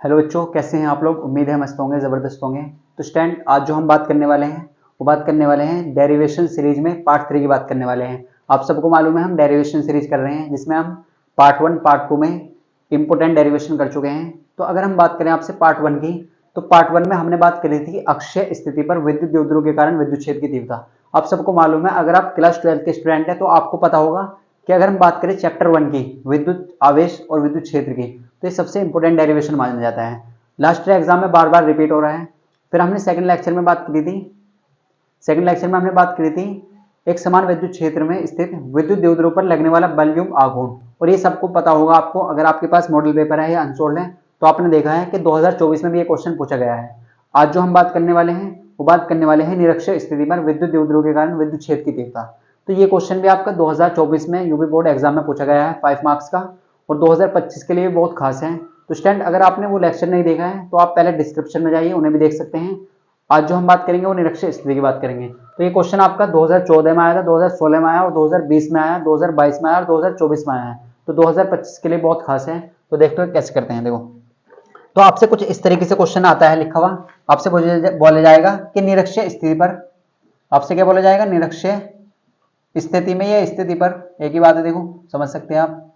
Hello बच्चों, कैसे हैं आप लोग। उम्मीद है मस्त होंगे, ज़बरदस्त होंगे। तो स्टूडेंट, आज जो हम बात करने वाले हैं वो बात करने वाले हैं डेरिवेशन सीरीज में पार्ट 3 की बात करने वाले हैं। आप सबको मालूम है हम डेरिवेशन सीरीज कर रहे हैं जिसमें हम पार्ट 1 पार्ट 2 में इंपोर्टेंट डेरिवेशन कर चुके हैं। तो अगर हम बात करें आपसे पार्ट 1 की, तो पार्ट 1 में हमने बात करी थी अक्षय स्थिति पर विद्युत द्विध्रुव के कारण विद्युत क्षेत्र की तीव्रता। आप सबको मालूम है, अगर आप क्लास 12 के स्टूडेंट हैं तो आपको पता होगा कि अगर हम बात करें चैप्टर 1 की विद्युत आवेश और विद्युत क्षेत्र की, तो ये सबसे इंपॉर्टेंट डेरिवेशन माना जाता है। लास्ट एग्जाम में बार बार रिपीट हो रहा है। फिर हमने सेकंड लेक्चर में बात करी थी, एक समान विद्युत क्षेत्र में स्थित विद्युत द्विध्रुव पर लगने वाला बलयुक्त आघूर्ण। और ये सबको पता होगा, आपको अगर आपके पास मॉडल पेपर है या अनसोल्ड है तो आपने देखा है कि 2024 में भी ये क्वेश्चन पूछा गया है। आज जो हम बात करने वाले हैं वो बात करने वाले हैं निरक्षीय स्थिति पर विद्युत द्विध्रुव के कारण विद्युत क्षेत्र की तीव्रता। तो ये क्वेश्चन भी आपका 2024 में यूपी बोर्ड एग्जाम में पूछा गया है 5 मार्क्स का, और 2025 के लिए बहुत खास है। तो स्टूडेंट, अगर आपने वो लेक्चर नहीं देखा है तो आप पहले डिस्क्रिप्शन में जाइए, उन्हें भी देख सकते हैं। आज जो हम बात करेंगे वो निरक्षीय स्थिति की बात करेंगे। तो ये क्वेश्चन आपका 2014 में आया था, 2016 में आया और 2020 में आया, 2022 में आया और 2024 में आया है। तो 2025 के लिए बहुत खास है। तो देखते हैं कैसे करते हैं। देखो, तो आपसे कुछ इस तरीके से क्वेश्चन आता है लिखा हुआ। आपसे बोला जाएगा कि निरक्षीय स्थिति पर, आपसे क्या बोला जाएगा, निरक्षीय स्थिति में या स्थिति पर, एक ही बात है। देखो, समझ सकते हैं आप।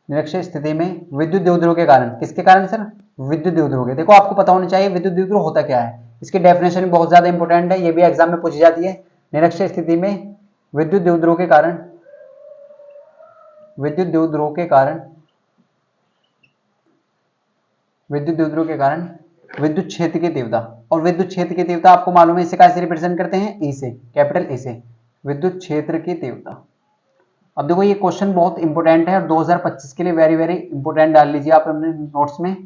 निरक्षीय स्थिति में विद्युत द्विध्रुव के कारण, किसके कारण सर, विद्युत द्विध्रुव के। देखो, आपको पता होना चाहिए विद्युत द्विध्रुव होता क्या है। इसकी डेफिनेशन भी बहुत ज्यादा इंपॉर्टेंट है, ये भी एग्जाम में पूछी जाती है। निरक्षीय स्थिति में विद्युत द्विध्रुव के कारण, विद्युत द्विध्रुव के कारण, विद्युत द्विध्रुव के कारण विद्युत क्षेत्र की तीव्रता। और विद्युत क्षेत्र की तीव्रता आपको मालूम है, इसे कैसे रिप्रेजेंट करते हैं, ई से, कैपिटल ई से, विद्युत क्षेत्र की तीव्रता। अब देखो, ये क्वेश्चन बहुत इंपॉर्टेंट है और 2025 के लिए वेरी वेरी इंपॉर्टेंट डाल लीजिए आप अपने नोट्स में।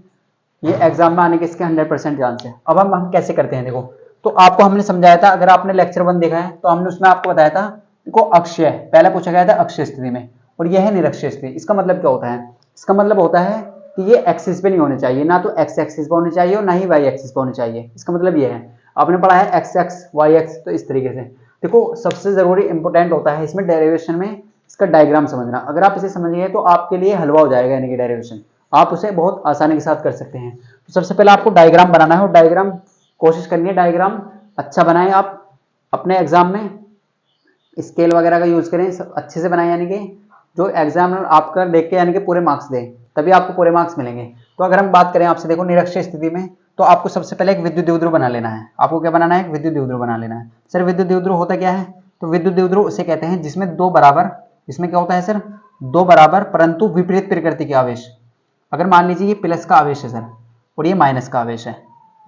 ये एग्जाम में आने के इसके 100% चांस है। अब हम कैसे करते हैं। देखो, तो आपको हमने समझाया था, अगर आपने लेक्चर 1 देखा है तो हमने उसमें आपको बताया था, देखो अक्षय पहले पूछा गया था अक्षय स्थिति में, और यह है निरक्षीय स्थिति। इसका मतलब क्या होता है, इसका मतलब होता है कि ये एक्सिस पे नहीं होने चाहिए, ना तो एक्स एक्सिस पे होने चाहिए और ना ही वाई एक्सिस पे होने चाहिए। इसका मतलब ये है, आपने पढ़ा है एक्स एक्स वाई एक्स, तो इस तरीके से। देखो, सबसे जरूरी इंपॉर्टेंट होता है इसमें डेरिवेशन में इसका डायग्राम समझना। अगर आप इसे समझ गए तो आपके लिए हलवा हो जाएगा, यानी कि डेरिवेशन आप उसे बहुत आसानी के साथ कर सकते हैं। तो सबसे पहले आपको डायग्राम बनाना है, और डायग्राम कोशिश करनी है डायग्राम अच्छा बनाएं आप अपने एग्जाम में। स्केल वगैरह का यूज करें, अच्छे से बनाएं, यानी कि जो एग्जाम आपका देख के यानी कि पूरे मार्क्स दें, तभी आपको पूरे मार्क्स मिलेंगे। तो अगर हम बात करें आपसे, देखो निरक्षीय स्थिति में, तो आपको सबसे पहले एक विद्युत द्विध्रुव बना लेना है। आपको क्या बनाना है, एक विद्युत द्विध्रुव बना लेना है। सर विद्युत द्विध्रुव होता क्या है, तो विद्युत द्विध्रुव उसे कहते हैं जिसमें दो बराबर, इसमें क्या होता है सर, दो बराबर परंतु विपरीत प्रकृति के आवेश। अगर मान लीजिए ये प्लस का आवेश है सर और ये माइनस का आवेश है,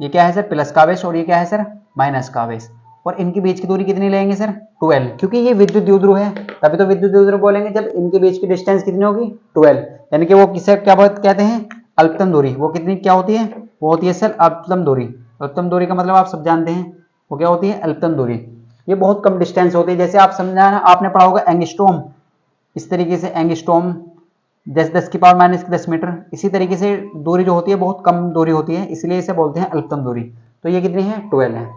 ये क्या है सर, प्लस का आवेश, और ये क्या है सर, माइनस का आवेश, और इनके बीच की दूरी कितनी लेंगे सर, 12, क्योंकि ये विद्युत द्विध्रुव है तभी तो विद्युत द्विध्रुव बोलेंगे जब इनके बीच की डिस्टेंस कितनी होगी, 12, यानी कि वो किसे क्या कहते हैं, अल्पतम दूरी। वो कितनी क्या होती है, वो होती है सर अल्पतम दूरी। अल्पतम दूरी का मतलब आप सब जानते हैं, वो क्या होती है, अल्पतम दूरी। ये बहुत कम डिस्टेंस होती है, जैसे आप समझा ना, आपने पढ़ा होगा एंगस्ट्रॉम, इस तरीके से एंगस्ट्रॉम 10 की पावर माइनस 10 मीटर। इसी तरीके से दूरी जो होती है बहुत कम दूरी होती है, इसलिए इसे बोलते हैं अल्पतम दूरी। तो ये कितनी है, 12 है।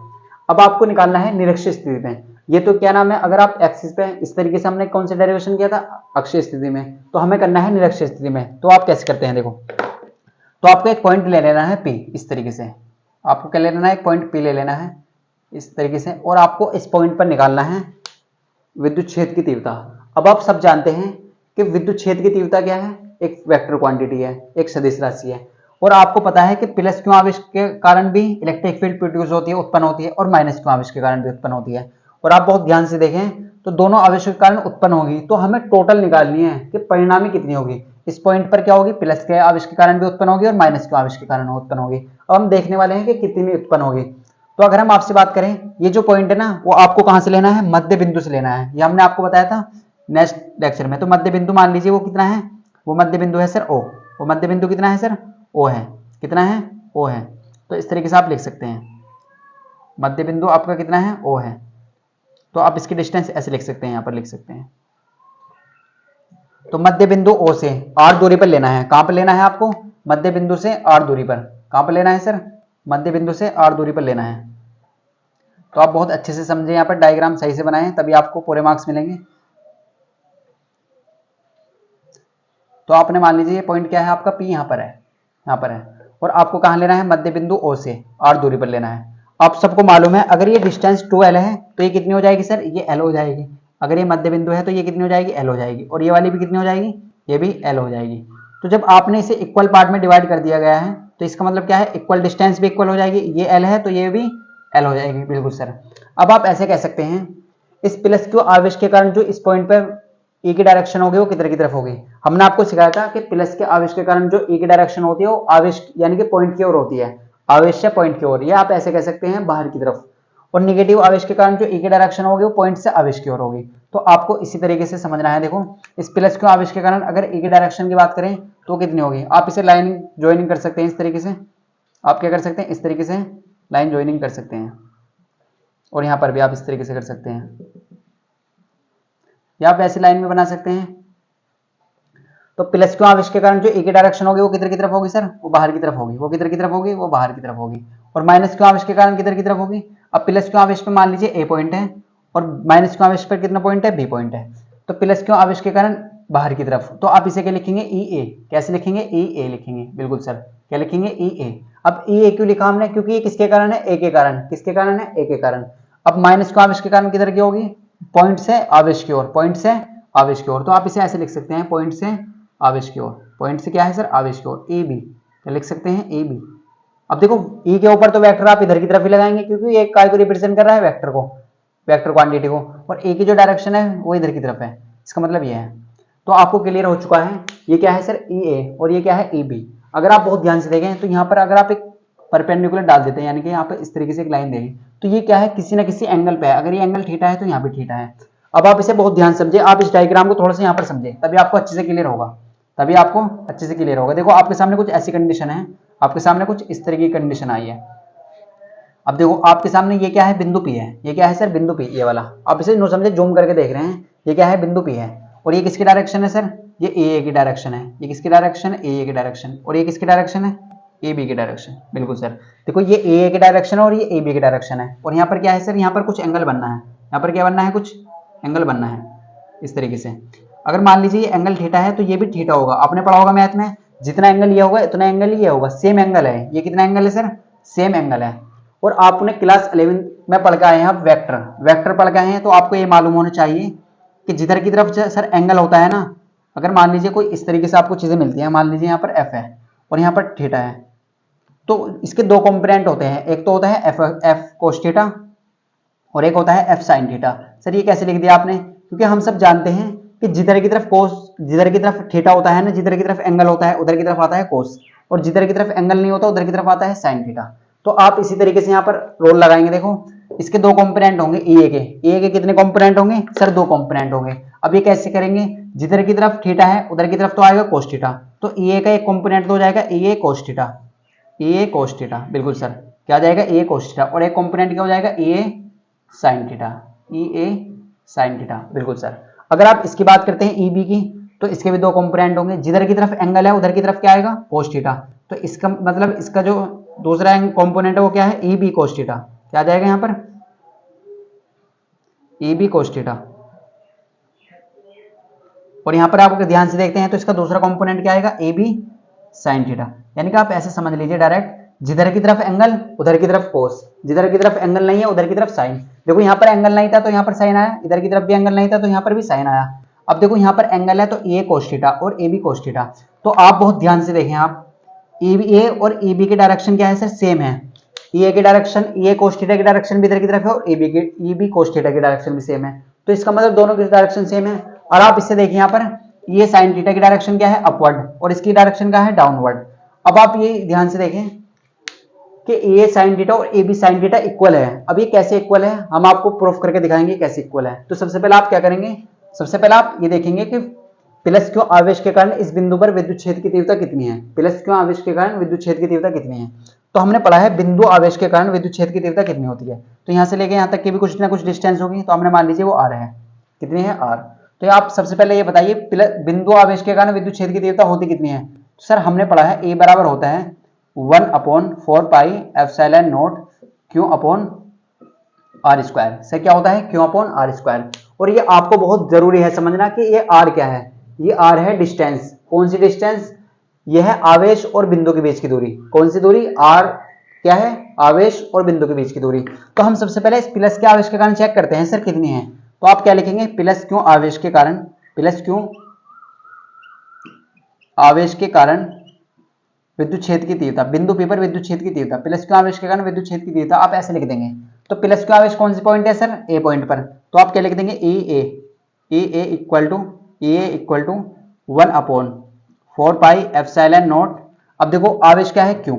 अब आपको निकालना है निरक्षीय स्थिति में। ये तो क्या नाम है, अगर आप एक्सिस पे इस तरीके से हमने कौन सा डेरिवेशन किया था, अक्षीय स्थिति में, तो हमें करना है निरक्षीय स्थिति में। तो आप कैसे करते हैं, देखो, तो आपको एक पॉइंट ले लेना है पी, इस तरीके से आपको क्या ले लेना है, एक पॉइंट पी ले लेना है इस तरीके से, और आपको इस पॉइंट पर निकालना है विद्युत क्षेत्र की तीव्रता। अब आप सब जानते हैं कि विद्युत क्षेत्र की तीव्रता क्या है, एक वेक्टर क्वांटिटी है, एक सदिश राशि है। और आपको पता है कि प्लस क्यू आवेश के कारण भी इलेक्ट्रिक फील्ड प्रोड्यूस होती है, उत्पन्न होती है, और माइनस क्यू आवेश के कारण भी उत्पन्न होती है। और आप बहुत ध्यान से देखें तो दोनों आवेशों के कारण उत्पन्न होगी, तो हमें टोटल निकालनी है कि परिणामी कितनी होगी। इस पॉइंट पर क्या होगी, प्लस के आवेश के कारण भी उत्पन्न होगी और माइनस के आवेश के कारण उत्पन्न होगी। अब हम देखने वाले हैं कि कितनी उत्पन्न होगी। तो अगर हम आपसे बात करें, ये जो पॉइंट है ना, वो आपको कहां से लेना है, मध्य बिंदु से लेना है। ये हमने आपको बताया था नेक्स्ट लेक्चर में। तो मध्य बिंदु मान लीजिए वो कितना है, वो मध्य बिंदु है सर ओ। वो मध्य बिंदु कितना है सर, ओ है। कितना है, ओ है। तो इस तरीके से आप लिख सकते हैं, मध्य बिंदु आपका कितना है, ओ है। तो आप इसकी डिस्टेंस ऐसे लिख सकते हैं, यहां पर लिख सकते हैं। तो मध्य बिंदु ओ से आर दूरी पर लेना है। कहां पर लेना है आपको, मध्य बिंदु से आर दूरी पर। कहां पर लेना है सर, मध्य बिंदु से आर दूरी पर लेना है। तो आप बहुत अच्छे से समझे, यहाँ पर डायग्राम सही से बनाएं, तभी आपको पूरे मार्क्स मिलेंगे। तो आपने मान लीजिए ये पॉइंट क्या है आपका P यहाँ पर है, यहाँ पर है, और आपको कहाँ लेना है, मध्य बिंदु O से R दूरी पर लेना है। आप सबको मालूम है अगर ये डिस्टेंस 2L है तो ये कितनी हो जाएगी सर, ये L हो जाएगी। अगर ये मध्य बिंदु है तो ये कितनी हो जाएगी, L हो जाएगी, और ये वाली भी कितनी हो जाएगी, ये भी L हो जाएगी। तो जब आपने इसे इक्वल पार्ट में डिवाइड कर दिया गया है तो इसका मतलब क्या है, इक्वल डिस्टेंस भी इक्वल हो जाएगी, ये L है तो ये भी L हो जाएगी। बिल्कुल सर। अब आप ऐसे कह सकते हैं इस प्लस क्यू आवेश के कारण जो इस पॉइंट पर E की डायरेक्शन होगी वो किधर की तरफ होगी। हमने आपको सिखाया था कि प्लस के आवेश के कारण जो E की डायरेक्शन होती है वो आवेश यानी कि पॉइंट की ओर होती है, आवेश से पॉइंट की ओर, ये आप ऐसे कह सकते हैं बाहर की तरफ। और निगेटिव आवेश के कारण जो E की डायरेक्शन होगी वो पॉइंट से आवेश की ओर होगी। तो आपको इसी तरीके से समझना है। देखो इस प्लस क्यू आवेश के कारण अगर E की डायरेक्शन की बात करें तो कितनी होगी, आप इसे लाइन ज्वाइनिंग कर सकते हैं इस तरीके से। आप क्या कर सकते हैं, इस तरीके से लाइन ज्वाइनिंग कर सकते हैं, और यहाँ पर भी आप इस तरीके से कर सकते हैं, या आप ऐसी लाइन में बना सकते हैं। तो प्लस क्यू आवेश के कारण जो E की डायरेक्शन होगी वो किधर की तरफ होगी सर, वो बाहर की तरफ होगी। वो किधर की तरफ होगी, वो बाहर की तरफ होगी। और माइनस क्यू आवेश के कारण किधर की तरफ होगी, अब प्लस क्यू आवेश पे मान लीजिए A पॉइंट है और माइनस क्यू आवेश पर कितना पॉइंट है, B पॉइंट है। तो प्लस क्यू आवेश के कारण बाहर की तरफ, तो आप इसे क्या लिखेंगे, EA। कैसे लिखेंगे, EA लिखेंगे। बिल्कुल सर, क्या लिखेंगे, EA। अब EA क्यों लिखा हमने, क्योंकि ये किसके कारण है, A के कारण। किसके कारण है, A के कारण। अब माइनस क्यू आवेश के कारण किधर की होगी, पॉइंट से आवेश की ओर, पॉइंट से आवेश की ओर। तो आप इसे ऐसे लिख सकते हैं, पॉइंट से आवेश की ओर। पॉइंट से क्या है सर, आवेश की ओर, AB। क्या लिख सकते हैं, AB। अब देखो E के ऊपर तो वेक्टर आप इधर की तरफ ही लगाएंगे क्योंकि ये काय को रिप्रेजेंट कर रहा है, वेक्टर को, वेक्टर क्वांटिटी को, और A की जो डायरेक्शन है वो इधर की तरफ है। इसका मतलब ये है। तो आपको क्लियर हो चुका है ये क्या है सर, EA, और ये क्या है, EB। अगर आप बहुत ध्यान से देखें तो यहाँ पर अगर आप एक परपेंडिकुलर डाल देते हैं, यानी कि यहाँ पर इस तरीके से एक लाइन देंगे, तो ये क्या है, किसी ना किसी एंगल पे है। अगर ये एंगल थीटा है तो यहाँ पे थीटा है। अब आप इसे बहुत ध्यान समझे, आप इस डायग्राम को थोड़ा सा यहाँ पर समझे, तभी आपको अच्छे से क्लियर होगा, तभी आपको अच्छे से क्लियर होगा। देखो आपके सामने कुछ ऐसी कंडीशन है, आपके सामने कुछ इस तरह की कंडीशन आई है। अब देखो आपके सामने ये क्या है, बिंदु P है। ये क्या है सर, बिंदु P, ये वाला। आप इसे नो समझे, जूम करके देख रहे हैं, ये क्या है, बिंदु P है। और ये किसकी डायरेक्शन है सर, ये AA की डायरेक्शन है। ये किसकी डायरेक्शन है, AA की डायरेक्शन। और ये किसकी डायरेक्शन है, AB की डायरेक्शन। बिल्कुल सर। देखो ये AA की डायरेक्शन है और ये AB की डायरेक्शन है, और यहाँ पर क्या है सर, यहाँ पर कुछ एंगल बनना है। यहाँ पर क्या बनना है, कुछ एंगल बनना है इस तरीके से। अगर मान लीजिए ये एंगल थीटा है तो ये भी थीटा होगा। आपने पढ़ा होगा मैथ में, जितना एंगल ये होगा इतना एंगल ये होगा, सेम एंगल है। ये कितना एंगल है सर, सेम एंगल है। और आपने क्लास 11 में पढ़ के आए हैं, आप वेक्टर वेक्टर पढ़ के आए हैं, तो आपको ये मालूम होना चाहिए कि जिधर की तरफ सर एंगल होता है ना, अगर मान लीजिए कोई इस तरीके से आपको चीजें मिलती हैं, मान लीजिए यहाँ पर F है और यहाँ पर थीटा है, तो इसके दो कंपोनेंट होते हैं, एक तो होता है F cos थीटा और एक होता है F sin थीटा। सर ये कैसे लिख दिया आपने, क्योंकि हम सब जानते हैं कि जिधर की तरफ कोस, जिधर की तरफ थीटा होता है ना, जिधर की तरफ एंगल होता है उधर की तरफ आता है कोस, और जिधर की तरफ एंगल नहीं होता उधर की तरफ आता है साइन थीटा। तो आप इसी तरीके से यहाँ पर रोल लगाएंगे। देखो इसके दो कंपोनेंट होंगे EA के कितने कंपोनेंट होंगे सर, दो कंपोनेंट होंगे। अब ये कैसे करेंगे, जिधर की तरफ थीटा है उधर की तरफ तो आएगा कोस थीटा, तो EA का एक कंपोनेंट तो हो जाएगा EA cos theta, EA cos theta. बिल्कुल सर, क्या आ जाएगा, EA cos थीटा, और एक कंपोनेंट क्या हो जाएगा, EA sin theta, EA sin theta. बिल्कुल सर। अगर आप इसकी बात करते हैं EB की, तो इसके भी दो कंपोनेंट होंगे, जिधर की तरफ एंगल है उधर की तरफ क्या आएगा, cos थीटा। तो इसका मतलब इसका जो दूसरा कंपोनेंट है वो क्या है, EB cos थीटा। क्या आ जाएगा यहाँ पर, EB cos थीटा। और यहाँ पर आप अगर ध्यान से देखते हैं तो इसका दूसरा कंपोनेंट क्या आएगा, AB sin थीटा। यानी कि आप ऐसे समझ लीजिए डायरेक्ट, जिधर की तरफ एंगल उधर की तरफ कोस, जिधर की तरफ एंगल नहीं है उधर की तरफ साइन। देखो यहाँ पर एंगल नहीं था तो यहाँ पर साइन आया, इधर की तरफ भी एंगल नहीं था तो यहाँ पर भी साइन आया। अब देखो यहाँ पर एंगल है तो EA cos थीटा और AB cos थीटा। तो आप बहुत ध्यान से देखें, आप EA और EB की डायरेक्शन क्या है सर, सेम है। EA की डायरेक्शन, EA cos थीटा की डायरेक्शन भी इधर की तरफ है और EB cos थीटा की डायरेक्शन भी सेम है। तो इसका मतलब दोनों की डायरेक्शन सेम है। और आप इससे देखिए यहाँ पर ये sin थीटा की डायरेक्शन क्या है, अपवर्ड, और इसकी डायरेक्शन क्या है, डाउनवर्ड। अब आप ये ध्यान से देखें कि A sin थीटा और AB sin थीटा इक्वल है। अब ये कैसे इक्वल है, हम आपको प्रूफ करके दिखाएंगे कैसे इक्वल है। तो सबसे पहले आप क्या करेंगे, सबसे पहले आप ये देखेंगे कि प्लस क्यू आवेश के कारण इस बिंदु पर विद्युत क्षेत्र की तीव्रता कितनी है। प्लस क्यू आवेश के कारण विद्युत क्षेत्र की तीव्रता कितनी है, तो हमने पढ़ा है बिंदु आवेश के कारण विद्युत क्षेत्र की तीव्रता कितनी होती है। तो यहाँ से लेके यहाँ तक की भी कुछ ना कुछ डिस्टेंस होगी, तो हमने मान लीजिए वो R है। कितनी है, R। तो आप सबसे पहले ये बताइए बिंदु आवेश के कारण विद्युत क्षेत्र की तीव्रता होती कितनी है। तो सर हमने पढ़ा है A बराबर होता है 1/4 एप्सिलॉन नॉट Q/r²। से क्या होता है, Q/r²। और ये आपको बहुत जरूरी है समझना कि ये R क्या है। ये r है डिस्टेंस। कौन सी डिस्टेंस? ये है आवेश और बिंदु के बीच की दूरी। कौन सी दूरी? r क्या है? आवेश और बिंदु के बीच की दूरी। तो हम सबसे पहले इस प्लस के आवेश के कारण चेक करते हैं सर कितनी है। तो आप क्या लिखेंगे? प्लस क्यों आवेश के कारण, प्लस क्यों आवेश के कारण विद्युत क्षेत्र की तीव्रता, बिंदु P पर विद्युत क्षेत्र की तीव्रता, प्लस क्यों आवेश के कारण विद्युत क्षेत्र की तीव्रता, आप ऐसे लिख देंगे। तो प्लस क्यों आवेश कौन सी पॉइंट है सर? ए पॉइंट पर। तो आप क्या लिख देंगे? ई ए इक्वल टू 1/4πε0। अब देखो आवेश क्या है? क्यों।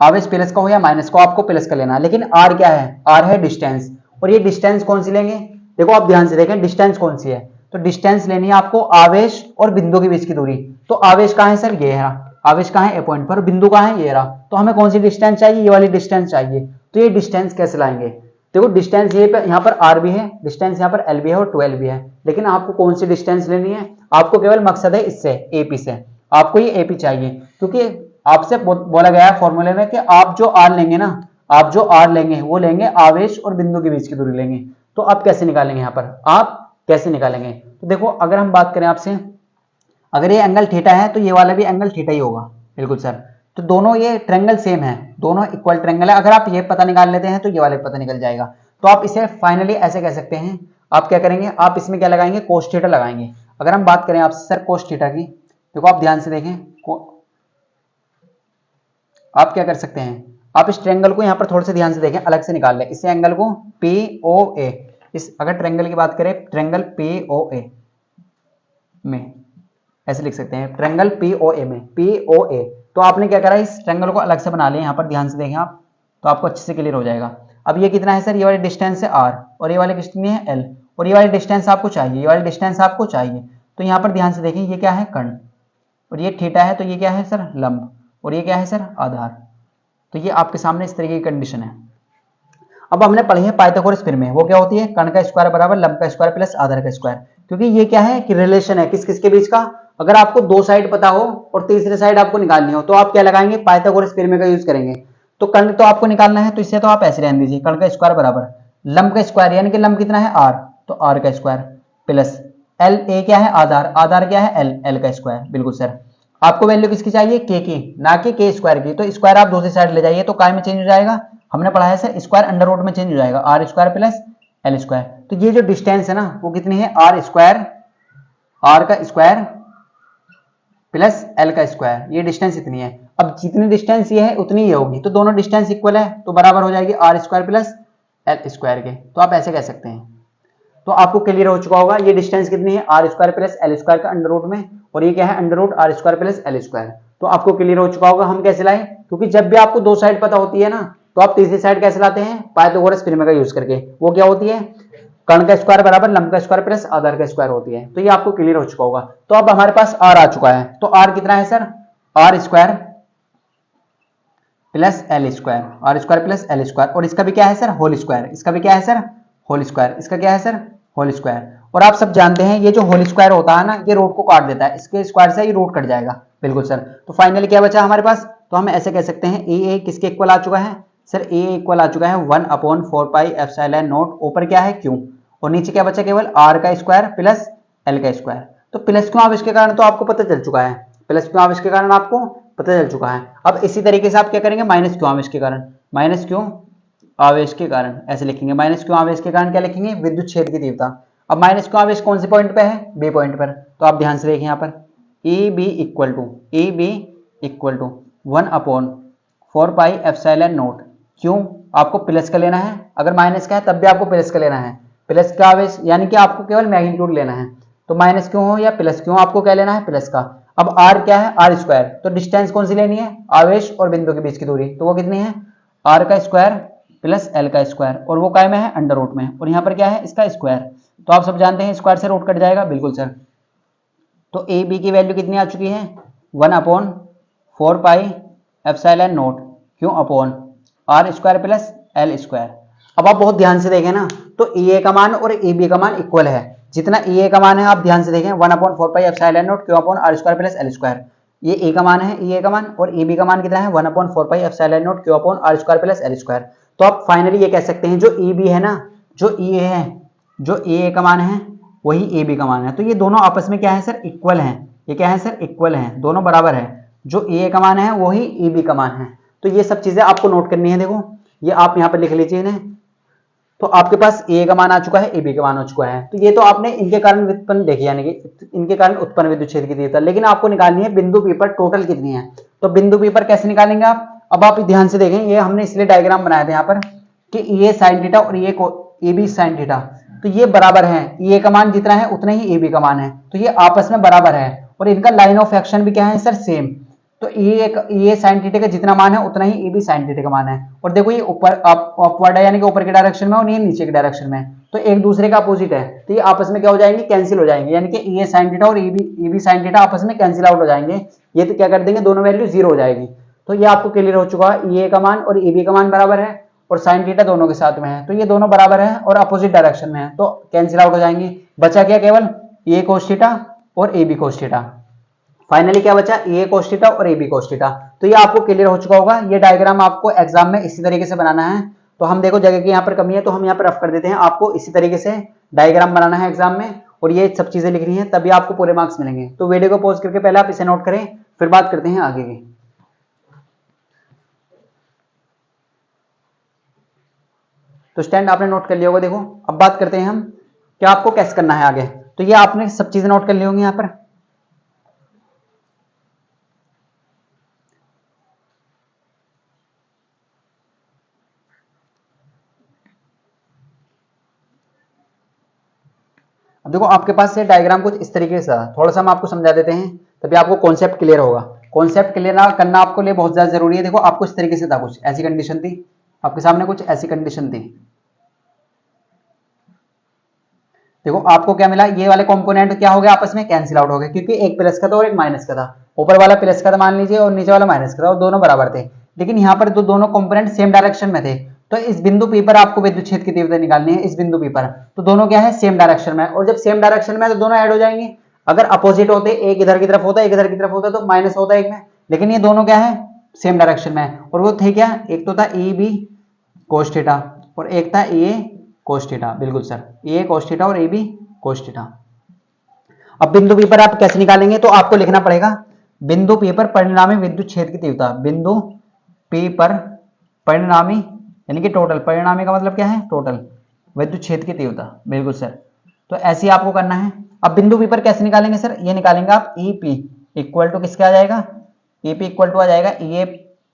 आवेश प्लस का हो या माइनस का, आपको प्लस का लेना है, लेकिन आर क्या है? आर है डिस्टेंस। और ये डिस्टेंस कौन सी लेंगे? देखो आप ध्यान से देखें डिस्टेंस कौन सी है। तो डिस्टेंस लेनी है आपको आवेश और बिंदु के बीच की दूरी। तो आवेश कहाँ है सर? ये है। आवेश कहाँ है? ए पॉइंट पर। बिंदु कहाँ है? ये रहा। तो हमें कौन सी डिस्टेंस चाहिए? ये वाली डिस्टेंस चाहिए। तो ये डिस्टेंस कैसे लाएंगे? देखो डिस्टेंस ये यहाँ पर आर भी है, डिस्टेंस यहाँ पर एल भी है और 12 भी है, लेकिन आपको कौन सी डिस्टेंस लेनी है? आपको केवल मकसद है इससे, एपी से। आपको ये एपी चाहिए, क्योंकि आपसे बोला गया है फॉर्मूले में कि आप जो आर लेंगे ना, आप जो आर लेंगे वो लेंगे आवेश और बिंदु के बीच की दूरी लेंगे। तो आप कैसे निकालेंगे? यहाँ पर आप कैसे निकालेंगे? तो देखो अगर हम बात करें आपसे, अगर ये एंगल थीटा है तो ये वाला भी एंगल थीटा ही होगा। बिल्कुल सर। तो दोनों ये ट्रायंगल सेम है, दोनों इक्वल ट्रायंगल है। अगर आप ये पता निकाल लेते हैं तो ये वाला पता निकल जाएगा। तो आप इसे फाइनली ऐसे कह सकते हैं, आप क्या करेंगे? आप इसमें क्या लगाएंगे? कोस थीटा लगाएंगे। अगर हम बात करें आपसे सर कोस थीटा की, देखो आप ध्यान से देखें, आप क्या कर सकते हैं? आप इस ट्रायंगल को यहाँ पर थोड़े से ध्यान से देखें, अलग से निकाल लें। इस एंगल को POA, इस अगर ट्रायंगल की बात करें, ट्रायंगल POA में ऐसे लिख सकते हैं, ट्रायंगल POA में, POA। तो आपने क्या करा? इस ट्रायंगल को अलग से बना लिया। यहाँ पर ध्यान से देखें आप, तो आपको अच्छे से क्लियर हो जाएगा। अब ये कितना है सर? ये वाली डिस्टेंस है r और ये वाली कितनी है? l, और ये वाली डिस्टेंस आपको चाहिए, ये वाली डिस्टेंस आपको चाहिए। तो यहाँ पर ध्यान से देखें, ये क्या है? कर्ण, और ये थीटा है, तो ये क्या है सर? लंब, और ये क्या है सर? आधार। तो ये आपके सामने इस तरीके की कंडीशन है। अब हमने पढ़ी है पाइथागोरस प्रमेय, वो क्या होती है? कर्ण का स्क्वायर बराबर लंब का स्क्वायर प्लस आधार का स्क्वायर। क्योंकि ये क्या है कि रिलेशन है किस किस के बीच का। अगर आपको दो साइड पता हो और तीसरी साइड आपको निकालनी हो तो आप क्या लगाएंगे? पाइथागोरस प्रमेय का यूज करेंगे। तो कर्ण तो आपको निकालना है, तो इससे तो आप ऐसे रहने दीजिए, कर्ण का स्क्वायर बराबर लंब का स्क्वायर, यानी कि लंब कितना है? r, तो r का स्क्वायर प्लस l, a क्या है? आधार, आधार क्या है? l का स्क्वायर। बिल्कुल सर। आपको वैल्यू किसकी चाहिए? k की, ना कि k स्क्वायर की। तो स्क्वायर आप दूसरी साइड ले जाइए तो काय में चेंज हो जाएगा? हमने पढ़ा है सर स्क्वायर अंडर रूट में चेंज हो जाएगा, r square plus l square. तो ये जो डिस्टेंस है ना वो कितनी है? r स्क्वायर, r का स्क्वायर प्लस l का स्क्वायर, ये डिस्टेंस इतनी है। अब जितनी डिस्टेंस ये है उतनी ये होगी, तो दोनों डिस्टेंस इक्वल है, तो बराबर हो जाएगी r square plus l square के। तो आप ऐसे कह सकते हैं। तो आपको क्लियर हो चुका होगा ये डिस्टेंस कितनी है? r square plus l square का अंडर रूट में, और ये क्या है? Under root r square plus l square. तो आपको क्लियर हो चुका होगा हम कैसे लाए, क्योंकि जब भी आपको दो साइड पता होती है ना तो आप तीसरी साइड कैसे लाते हैं? पाइथागोरस प्रमेय का यूज करके। वो क्या होती है? कर्ण का स्क्वायर बराबर लंब का स्क्वायर प्लस आधार का स्क्वायर होती है। तो ये आपको क्लियर हो चुका होगा। तो अब हमारे पास r आ चुका है, तो r कितना है sir? r square plus l square, r square plus l square, और इसका भी क्या है सर? Whole square. इसका भी क्या है सर? Whole square. इसका क्या है सर? Whole square. और आप सब जानते हैं ये जो होल स्क्वायर होता है ना, ये रूट को काट देता है, इसके स्क्वायर से ये रूट कट जाएगा। बिल्कुल सर। तो फाइनली क्या बचा हमारे पास? तो हम ऐसे कह सकते हैं ए किसके इक्वल आ चुका है सर? ए इक्वल आ चुका है 1/4πε0, ऊपर क्या है? क्यू, और नीचे क्या बचा? केवल r का स्क्वायर प्लस l का स्क्वायर। तो प्लस क्यों आवेश के कारण तो आपको पता चल चुका है, प्लस क्यों आवेश के कारण आपको पता चल चुका है। अब इसी तरीके से आप क्या करेंगे? माइनस क्यों आवेश के कारण, माइनस क्यों आवेश के कारण ऐसे लिखेंगे। माइनस क्यों आवेश के कारण क्या लिखेंगे? विद्युत क्षेत्र की तीव्रता। अब माइनस क्यों आवेश कौन से पॉइंट पे है? बी पॉइंट पर। तो आप ध्यान से देखिए यहाँ पर ए बी इक्वल टू 1/4πε0। क्यों? आपको प्लस का लेना है, अगर माइनस का है तब भी आपको प्लस का लेना है। प्लस का आवेश यानी कि आपको केवल मैग्नीट्यूड लेना है। तो माइनस क्यों हो या प्लस क्यों, आपको क्या लेना है? प्लस का। अब r क्या है? r square. तो डिस्टेंस कौन सी लेनी है? आवेश और बिंदु के बीच की दूरी। तो वो कितनी है? r का स्क्वायर प्लस l का स्क्वायर, और वो काय में है? अंडर रूट में, और यहाँ पर क्या है? इसका स्क्वायर। तो आप सब जानते हैं स्क्वायर से रूट कट जाएगा। बिल्कुल सर। तो ए बी की वैल्यू कितनी आ चुकी है? 1/4πε0, क्यों? Upon r square plus l square. अब आप बहुत ध्यान से देखें ना, तो ई ए का मान और ए बी का मान इक्वल है। जितना ई ए का मान है आप ध्यान से देखें 1/4πε0 q upon r square plus l square, ये ए का मान है, ई ए का मान, और ए बी का मान कितना है? 1/4πε0 q upon r square plus l square. तो आप फाइनली ये कह सकते हैं जो ई बी है ना, जो ई ए है, जो ई ए का मान है वही ए बी का मान है। तो ये दोनों आपस में क्या है सर, इक्वल हैं। ये क्या है सर, इक्वल हैं, दोनों बराबर है। जो ए का मान है वही ए बी का मान है। तो ये सब चीजें आपको नोट करनी है। देखो ये आप यहाँ पर लिख लीजिए इन्हें। तो आपके पास ए का मान आ चुका है, ए बी का मान हो चुका है। तो ये तो आपने इनके कारण व्युत्पन्न देखी, यानी कि इनके कारण उत्पन्न विद्युत क्षेत्र की तीव्रता। लेकिन आपको निकालनी है बिंदु पी पर टोटल कितनी है। तो बिंदु पी पर कैसे निकालेंगे आप, अब आप ध्यान से देखें, ये हमने इसलिए डायग्राम बनाया था यहाँ पर कि ए साइन थीटा और ए बी साइन थीटा, तो ये बराबर है। ए का मान जितना है उतना ही ए बी का मान है, तो ये आपस में बराबर है। और इनका लाइन ऑफ एक्शन भी क्या है सर, सेम। तो ए साइन थीटा का जितना मान है उतना ही ए बी साइन थीटा का मान है। और देखो ये ऊपर अपवर्ड है, यानी कि ऊपर के डायरेक्शन में, और ये नीचे के डायरेक्शन में, तो एक दूसरे का अपोजिट है। तो ये आपस में क्या हो जाएंगे, कैंसिल हो जाएंगे, यानी कि ए साइन थीटा और ए बी साइन थीटा आपस में कैंसिल आउट हो जाएंगे। ये तो क्या कर देंगे, दोनों वैल्यू 0 हो जाएगी। तो ये आपको क्लियर हो चुका है, ए का मान और ए बी का मान बराबर है और साइन थीटा दोनों के साथ में है। तो ये दोनों बराबर है और अपोजिट डायरेक्शन में है, तो कैंसिल आउट हो जाएंगे। बचा क्या, केवल ए कोस थीटा और A B cos theta. Finally क्या बचा, ए कोस थीटा और ए बी कोस थीटा। तो ये आपको क्लियर हो चुका होगा। ये डायग्राम आपको एग्जाम में इसी तरीके से बनाना है। तो हम देखो जगह की यहाँ पर कमी है, तो हम यहाँ पर रफ कर देते हैं। आपको इसी तरीके से डायग्राम बनाना है एग्जाम में, और ये सब चीजें लिखनी है, तभी आपको पूरे मार्क्स मिलेंगे। तो वीडियो को पॉज करके पहले आप इसे नोट करें, फिर बात करते हैं आगे की। तो स्टैंड आपने नोट कर लिया होगा। देखो अब बात करते हैं हम क्या आपको कैसे करना है आगे। तो ये आपने सब चीजें नोट कर ली होंगी यहाँ पर। अब देखो आपके पास ये डायग्राम कुछ इस तरीके से था, थोड़ा सा हम आपको समझा देते हैं, तभी आपको कॉन्सेप्ट क्लियर होगा। कॉन्सेप्ट क्लियर करना आपको लिए बहुत ज्यादा जरूरी है। देखो आपको इस तरीके से था, कुछ ऐसी कंडीशन थी आपके सामने, कुछ ऐसी कंडीशन थी। देखो आपको क्या मिला, ये वाले कंपोनेंट क्या हो गया, आपस में कैंसिल आउट हो गए, क्योंकि एक प्लस का था और एक माइनस का था। ऊपर वाला प्लस का था मान लीजिए और नीचे वाला माइनस का था, और दोनों बराबर थे। लेकिन यहाँ पर तो दोनों कंपोनेंट सेम डायरेक्शन में थे। तो इस बिंदु पी पर आपको विद्युत क्षेत्र की तीव्रता निकालनी है। इस बिंदु पी पर तो दोनों क्या है, सेम डायरेक्शन में, और जब सेम डायरेक्शन में तो दोनों ऐड हो जाएंगे। अगर अपोजिट होते, एक इधर की तरफ होता एक इधर की तरफ होता, तो माइनस होता एक में। लेकिन ये दोनों क्या है, सेम डायरेक्शन में। और वो थे क्या, एक तो था ए बी कोस थीटा और एक था ए कोस थीटा। बिल्कुल सर, ए कोस थीटा और ए बी कोस थीटा। अब बिंदु पी पर आप कैसे निकालेंगे, तो आपको लिखना पड़ेगा बिंदु पी पर परिणामी विद्युत क्षेत्र की तीव्रता। बिंदु पी पर परिणामी यानी कि टोटल, परिणामी का मतलब क्या है, टोटल विद्युत क्षेत्र की तीव्रता। बिल्कुल सर, तो ऐसे ही आपको करना है। अब बिंदु पी पर कैसे निकालेंगे सर, ये निकालेंगे आप ई पी इक्वल टू किसके आ जाएगा, ई पी इक्वल टू आ जाएगा ए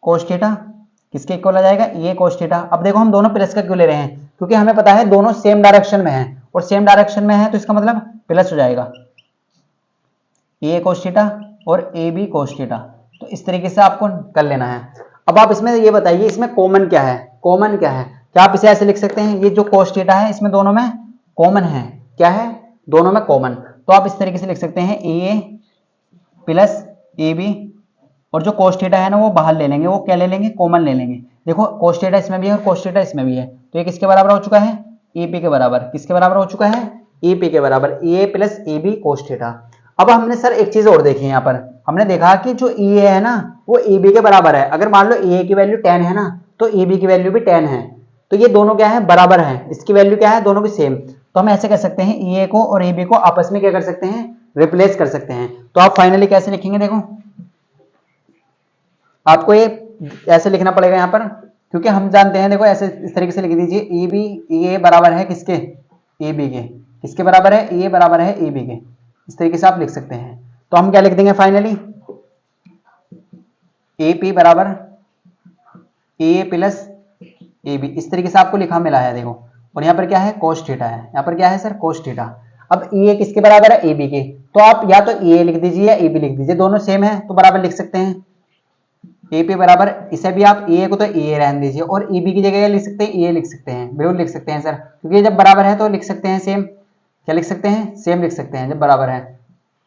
कोस थीटा, किसके इक्वल आ जाएगा, ए कोस थीटा। अब देखो हम दोनों प्लस का क्यों ले रहे हैं, क्योंकि हमें पता है दोनों सेम डायरेक्शन में है, और सेम डायरेक्शन में है तो इसका मतलब प्लस हो जाएगा, ए कोस थीटा और ए बी कोस थीटा। तो इस तरीके से आपको कर लेना है। अब आप इसमें ये बताइए, इसमें कॉमन क्या है, कॉमन क्या है, क्या आप इसे ऐसे लिख सकते हैं, ये जो कोस थीटा है इसमें दोनों में कॉमन है, क्या है, दोनों में कॉमन। तो आप इस तरीके से लिख सकते हैं ए प्लस ए बी, और जो कोस थीटा है ना वो बाहर ले लेंगे, वो क्या ले लेंगे, कॉमन ले लेंगे। देखो कोस थीटा इसमें भी है और कोस थीटा इसमें भी है, तो ये किसके बराबर हो चुका है, ए पी के बराबर। किसके बराबर हो चुका है, ए पी के बराबर, A plus A B cos theta. अब हमने सर एक चीज और देखी है, यहाँ पर हमने देखा कि जो ए है ना वो ए बी के बराबर है। अगर मान लो ए की वैल्यू 10 है ना, तो ए बी की वैल्यू भी 10 है, तो ये दोनों क्या है, बराबर है, इसकी वैल्यू क्या है, दोनों की सेम। तो हम ऐसे कर सकते हैं, ए को और ए बी को आपस में क्या कर सकते हैं, रिप्लेस कर सकते हैं। तो आप फाइनली कैसे लिखेंगे, देखो आपको ये ऐसे लिखना पड़ेगा यहाँ पर, क्योंकि हम जानते हैं, देखो ऐसे इस तरीके से लिख दीजिए, ए बी ए बराबर है किसके, ए बी के। किसके बराबर है, ए बराबर है ए बी के। इस तरीके से आप लिख सकते हैं। तो हम क्या लिख देंगे फाइनली, ए पी बराबर ए प्लस ए बी। इस तरीके से आपको लिखा मिला है, देखो। और यहाँ पर क्या है, कोस थीटा है, यहाँ पर क्या है सर, कोस थीटा। अब ए किसके बराबर है, ए बी के। तो आप या तो ए लिख दीजिए या ए बी लिख दीजिए, दोनों सेम है तो बराबर लिख सकते हैं। ए पी बराबर, इसे भी आप ए को तो ए रहने दीजिए, और ए बी की जगह लिख सकते हैं, ए लिख सकते हैं, बिल्कुल लिख सकते हैं सर, क्योंकि जब बराबर है तो लिख सकते हैं सेम। क्या लिख सकते हैं, सेम लिख सकते हैं जब बराबर है।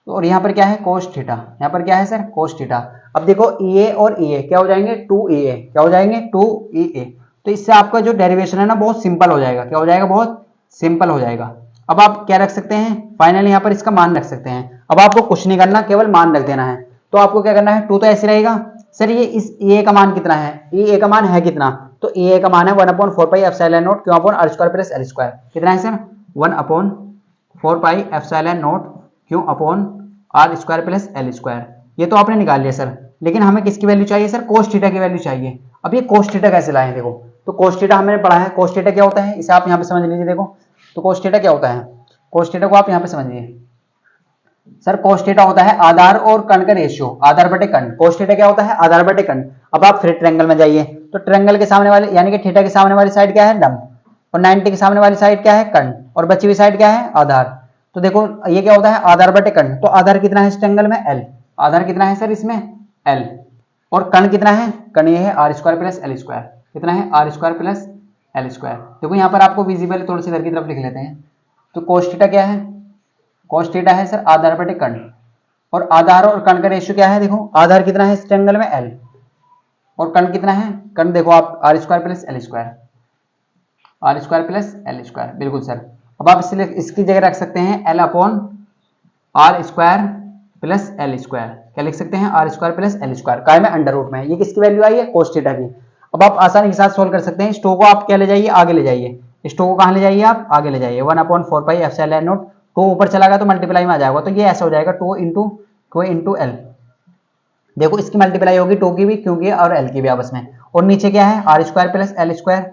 तो और यहाँ पर क्या है, कोस थीटा, यहाँ पर क्या है सर, कोस थीटा। अब देखो ए और ए क्या हो जाएंगे, 2a, क्या हो जाएंगे, 2a। तो इससे आपका जो डेरिवेशन है ना बहुत सिंपल हो जाएगा, क्या हो जाएगा, बहुत सिंपल हो जाएगा। अब आप क्या रख सकते हैं, फाइनली यहाँ पर इसका मान रख सकते हैं। अब आपको कुछ नहीं करना, केवल मान रख देना है। तो आपको क्या करना है, 2 तो ऐसे रहेगा सर, ये इस ए का मान कितना है, ए का मान है कितना, तो ए का मान है 1/4 पाई एप्सिलॉन नॉट q/r² + l²। कितना है sir, 1/4 4 pi epsilon naught Q upon R square plus L square. ये तो आपने निकाल लिया सर, लेकिन हमें किसकी वैल्यू चाहिए सर? कोस थीटा की वैल्यू चाहिए। अब ये कोस थीटा कैसे लाएं? देखो, तो कोस थीटा हमने पढ़ा है, कोस थीटा क्या होता है इसे आप यहाँ पे समझ लीजिए। देखो तो कोस थीटा क्या होता है, कोस थीटा को आप यहाँ पे समझिए सर। कोस थीटा होता है आधार और कण का रेशियो, आधार बटे कण। कोस थीटा क्या होता है? आधार बटे कण। अब आप फिर ट्रायंगल में जाइए, तो ट्रायंगल के सामने वाले यानी कि थीटा के सामने वाली साइड क्या है? लंब, और 90 के सामने वाली साइड क्या है? कण, और बची हुई साइड क्या है? आधार। तो देखो ये क्या होता है? आधार बटे कण। तो आधार कितना है इस ट्रायंगल में? एल। आधार कितना है सर इसमें? एल। और कण कितना है? कण ये है R square plus L square. कितना है? R square plus L square. देखो यहाँ पर आपको विजिबल थोड़ी सी इधर की तरफ लिख लेते हैं। तो कोस थीटा क्या है? कोस थीटा है सर आधार बटे कण, और आधार और कण का रेशियो क्या है? देखो आधार कितना है इस ट्रायंगल में? एल, और कण कितना है? कण देखो आप R square plus L square, R square plus L square. बिल्कुल सर। अब आप इसकी जगह रख सकते हैं L upon R square plus L square. क्या लिख सकते हैं? R square plus L square. काय में? अंडर रूट में। ये किसकी वैल्यू आई है? कोस थीटा की। अब आप आसानी के साथ सोल्व कर सकते हैं। इस टू को आप क्या ले जाइए? आगे ले जाइए। इस टू को कहां ले जाइए आप? आगे ले जाइए। 1/4 पाई एप्सिलॉन नॉट, टू ऊपर चला गया तो मल्टीप्लाई में आ जाएगा, तो ये ऐसा हो जाएगा 2 इंटू एल। देखो इसकी मल्टीप्लाई होगी टू की भी, क्योंकि और एल की भी आपस में। और नीचे क्या है? R square plus L square,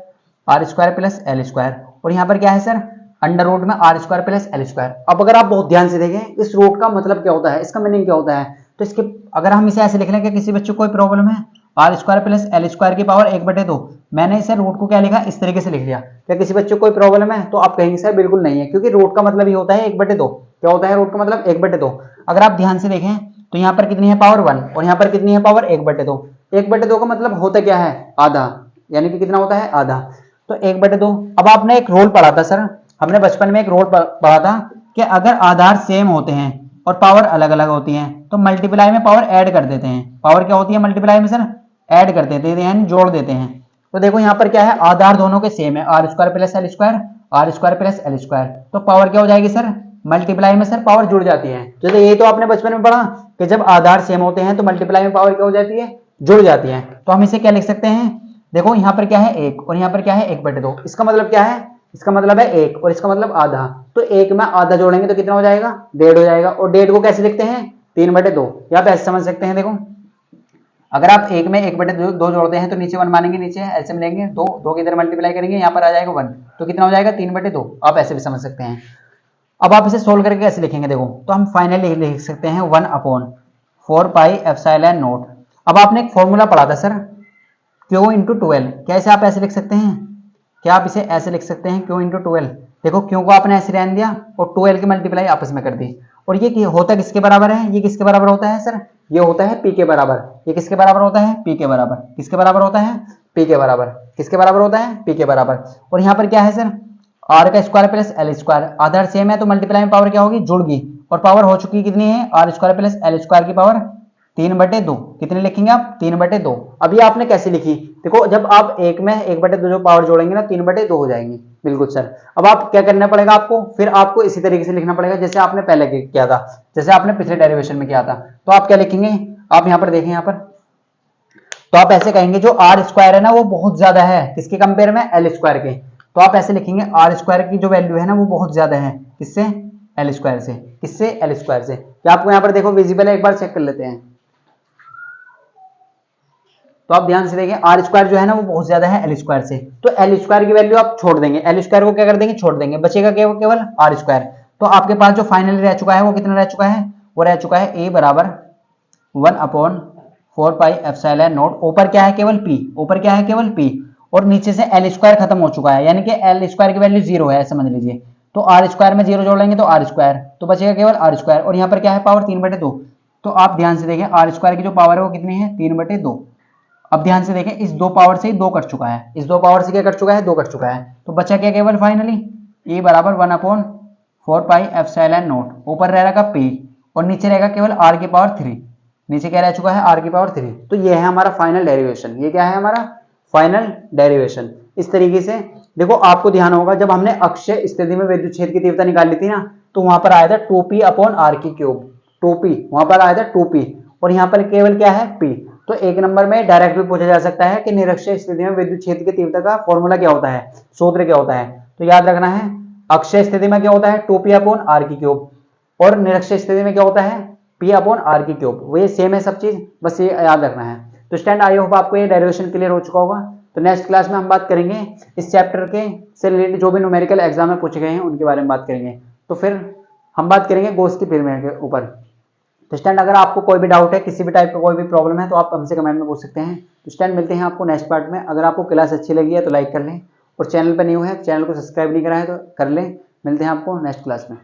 R square plus L square. और यहाँ पर क्या है सर? अंडर रूट में R square plus L square. अब अगर आप बहुत ध्यान से देखें इस रूट का मतलब क्या होता है, इसका मीनिंग क्या होता है, तो इसके अगर हम इसे ऐसे लिख लें कि किसी बच्चे को कोई प्रॉब्लम है, R square plus L square की पावर 1/2। मैंने इसे रूट को क्या लिखा? इस तरीके से लिख लिया। क्या किसी बच्चे को कोई प्रॉब्लम है? तो आप कहेंगे सर बिल्कुल नहीं है, क्योंकि रूट का मतलब ये होता है 1/2। क्या होता है रूट का मतलब? 1/2। अगर आप ध्यान से देखें तो यहाँ पर कितनी है? पावर 1, और यहाँ पर कितनी है? पावर 1/2। 1/2 का मतलब होता क्या है? आधा, यानी कि कितना होता है? आधा। तो 1/2। अब आपने एक रूल पढ़ा था सर, हमने बचपन में एक रूल पढ़ा था कि अगर आधार सेम होते हैं और पावर अलग अलग होती है तो मल्टीप्लाई में पावर ऐड कर देते हैं। पावर क्या होती है मल्टीप्लाई में सर? ऐड कर देते हैं, यानी जोड़ देते हैं। तो देखो यहाँ पर क्या है? आधार दोनों के सेम है, R square plus L square, R square plus L square. तो पावर क्या हो जाएगी सर? मल्टीप्लाई में सर पावर जुड़ जाती है। जैसे यही तो आपने बचपन में पढ़ा कि जब आधार सेम होते हैं तो मल्टीप्लाई में पावर क्या हो जाती है? जुड़ जाती है। तो हम इसे क्या लिख सकते हैं? देखो यहाँ पर क्या है? 1, और यहाँ पर क्या है? 1/2। इसका मतलब क्या है? इसका मतलब है 1, और इसका मतलब आधा। तो 1 में आधा जोड़ेंगे तो कितना हो जाएगा? 1.5 हो जाएगा। और 1.5 को कैसे लिखते हैं? 3/2। यहाँ पे ऐसे समझ सकते हैं। देखो अगर आप 1 में 1/2 जोड़ते हैं तो नीचे 1 मानेंगे, नीचे ऐसे मिलेंगे 2 की इधर मल्टीप्लाई करेंगे, यहाँ पर आ जाएगा 1, तो कितना हो जाएगा? 3/2। आप ऐसे भी समझ सकते हैं। अब आप इसे सोल्व करके कैसे लिखेंगे? देखो तो हम फाइनली लिख सकते हैं 1/4 पाई एप्सिलॉन नॉट। अब आपने एक फॉर्मूला पढ़ा था सर, क्यू इंटू 12। क्या इसे आप ऐसे लिख सकते हैं? क्या आप इसे ऐसे लिख सकते हैं? Q into 12। देखो क्यू को आपने ऐसे रहने दिया और 12 की मल्टीप्लाई आपस में कर दी। और ये होता किसके बराबर है? ये किसके बराबर होता है सर? ये होता है पी के बराबर। ये किसके बराबर होता है? पी के बराबर। किसके बराबर होता है? पी के बराबर। किसके बराबर होता है? पी के बराबर। और यहाँ पर क्या है सर? आर का स्क्वायर प्लस एल स्क्वायर। आधार सेम है तो मल्टीप्लाई में पावर क्या होगी? जुड़ गई। और पावर हो चुकी कितनी है? R square plus L square की पावर 3/2। कितने लिखेंगे आप? 3/2। अभी आपने कैसे लिखी? देखो जब आप 1 में 1/2 जो पावर जोड़ेंगे ना 3/2 हो जाएंगी। बिल्कुल सर। अब आप क्या करना पड़ेगा आपको? फिर आपको इसी तरीके से लिखना पड़ेगा जैसे आपने पहले किया था, जैसे आपने पिछले डेरिवेशन में किया था। तो आप क्या लिखेंगे? आप यहाँ पर देखें, यहाँ पर तो आप ऐसे कहेंगे जो आर स्क्वायर है ना वो बहुत ज्यादा है किसके कंपेयर में? एल स्क्वायर के। तो आप ऐसे लिखेंगे आर स्क्वायर की जो वैल्यू है ना वो बहुत ज्यादा है किससे? एल स्क्वायर से। किससे? एल स्क्वायर से। क्या आपको यहाँ पर देखो विजिबल है? एक बार चेक कर लेते हैं। तो आप ध्यान से देखें आर स्क्वायर जो है ना वो बहुत ज्यादा है एल स्क्वायर से। तो एल स्क्वायर की वैल्यू आप छोड़ देंगे, एल स्क्वायर को क्या कर देंगे? छोड़ देंगे, बचेगा केवल आर स्क्वायर। तो आपके पास जो फाइनली रह चुका है वो कितना रह चुका है? वो रह चुका है ए बराबर 1/4 पाई एप्सिलॉन नॉट। ऊपर क्या है? केवल पी। ऊपर क्या है? केवल पी। और नीचे से एल स्क्वायर खत्म हो चुका है, यानी कि एल स्क्वायर की वैल्यू 0 है समझ लीजिए। तो आर स्क्वायर में 0 जोड़ लेंगे तो आर स्क्वायर, तो बचेगा केवल आर स्क्वायर। और यहाँ पर क्या है? पावर 3/2। तो आप ध्यान से देखें आर स्क्वायर की जो पावर है वो कितनी है? 3/2। अब ध्यान से देखें इस 2 पावर से ही 2 कट चुका है, इस 2 पावर से क्या कट चुका है? 2 कट चुका है। तो बचा क्या केवल फाइनली? ए बराबर 1/4 पाई एप्सिलॉन नॉट। ऊपर रहेगा पी और नीचे रहेगा केवल आर की पावर 3। नीचे क्या रह चुका है? आर की पावर 3। तो ये है हमारा फाइनल डेरिवेशन। ये क्या है? हमारा फाइनल डेरिवेशन। इस तरीके से देखो आपको ध्यान होगा जब हमने अक्षय स्थिति में विद्युत क्षेत्र की तीव्रता निकाल ली थी ना, तो वहां पर आया था 2p/r³। 2p वहां पर आया था 2p, और यहाँ पर केवल क्या है? p। तो एक नंबर में डायरेक्ट भी पूछा जा सकता है कि निरक्षीय स्थिति में विद्युत क्षेत्र की तीव्रता का फॉर्मूला क्या होता है, सूत्र क्या होता है। तो याद रखना है अक्षय स्थिति में क्या होता है 2p/r³ और निरक्षय स्थिति में क्या होता है p/r³। वो ये सेम है सब चीज, बस ये याद रखना है। तो स्टूडेंट आई होप आपको ये डेरिवेशन क्लियर हो चुका होगा। तो नेक्स्ट क्लास में हम बात करेंगे इस चैप्टर के से रिलेटेड जो भी न्यूमेरिकल एग्जाम में पूछे गए हैं उनके बारे में बात करेंगे। तो फिर हम बात करेंगे गॉस की पिरामिड के ऊपर। तो स्टूडेंट अगर आपको कोई भी डाउट है, किसी भी टाइप का कोई भी प्रॉब्लम है, तो आप हमसे कमेंट में पूछ सकते हैं। तो स्टूडेंट मिलते हैं आपको नेक्स्ट पार्ट में। अगर आपको क्लास अच्छी लगी है तो लाइक कर लें, और चैनल पर न्यू है, चैनल को सब्सक्राइब नहीं करा है तो कर लें। मिलते हैं आपको नेक्स्ट क्लास में।